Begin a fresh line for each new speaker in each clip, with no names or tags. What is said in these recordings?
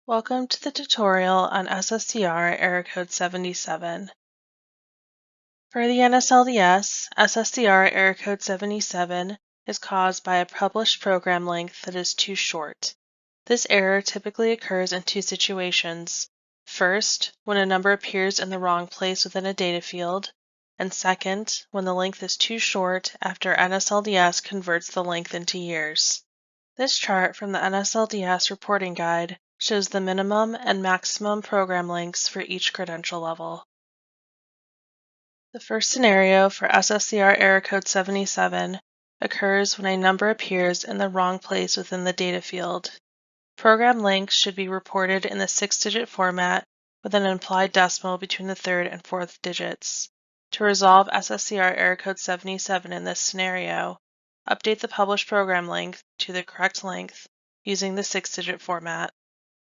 Welcome to the tutorial on SSCR Error Code 77. For the NSLDS, SSCR Error Code 77 is caused by a published program length that is too short. This error typically occurs in two situations. First, when a number appears in the wrong place within a data field, and second, when the length is too short after NSLDS converts the length into years. This chart from the NSLDS reporting guide shows the minimum and maximum program lengths for each credential level. The first scenario for SSCR Error Code 77 occurs when a number appears in the wrong place within the data field. Program lengths should be reported in the 6-digit format with an implied decimal between the third and fourth digits. To resolve SSCR Error Code 77 in this scenario, update the published program length to the correct length using the 6-digit format.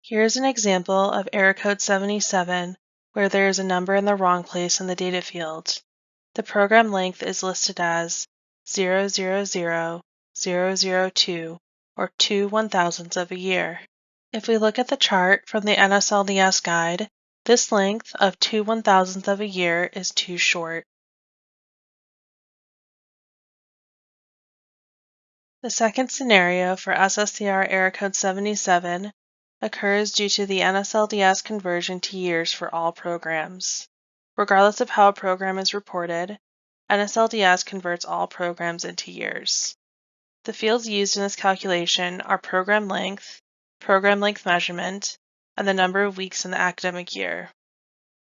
Here is an example of Error Code 77 where there is a number in the wrong place in the data field. The program length is listed as 000,002 or 2 1,000ths of a year. If we look at the chart from the NSLDS guide, this length of 2 1,000ths of a year is too short. The second scenario for SSCR Error Code 77 occurs due to the NSLDS conversion to years for all programs. Regardless of how a program is reported, NSLDS converts all programs into years. The fields used in this calculation are program length measurement, and the number of weeks in the academic year.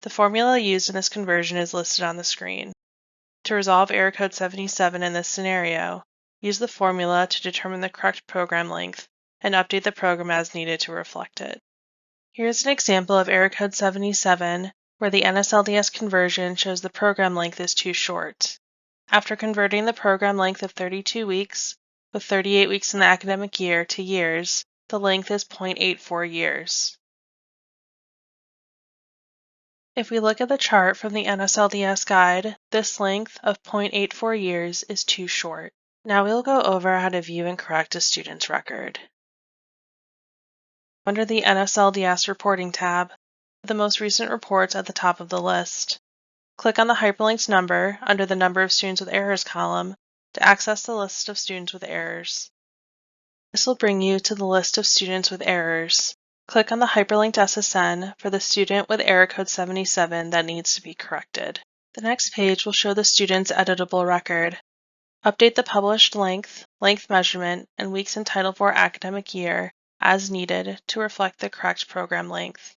The formula used in this conversion is listed on the screen. To resolve Error Code 77 in this scenario, use the formula to determine the correct program length and update the program as needed to reflect it. Here is an example of Error Code 77 where the NSLDS conversion shows the program length is too short. After converting the program length of 32 weeks, with 38 weeks in the academic year, to years, the length is 0.84 years. If we look at the chart from the NSLDS guide, this length of 0.84 years is too short. Now we'll go over how to view and correct a student's record. Under the NSLDS Reporting tab, the most recent reports at the top of the list. Click on the hyperlinked number under the Number of Students with Errors column to access the list of students with errors. This will bring you to the list of students with errors. Click on the hyperlinked SSN for the student with Error Code 77 that needs to be corrected. The next page will show the student's editable record. Update the published length measurement, and weeks in Title IV academic year as needed to reflect the correct program length.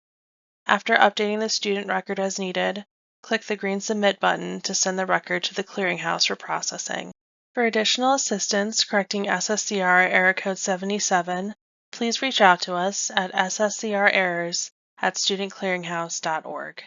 After updating the student record as needed, click the green Submit button to send the record to the clearinghouse for processing. For additional assistance correcting SSCR Error Code 77, please reach out to us at sscrerrors@studentclearinghouse.org.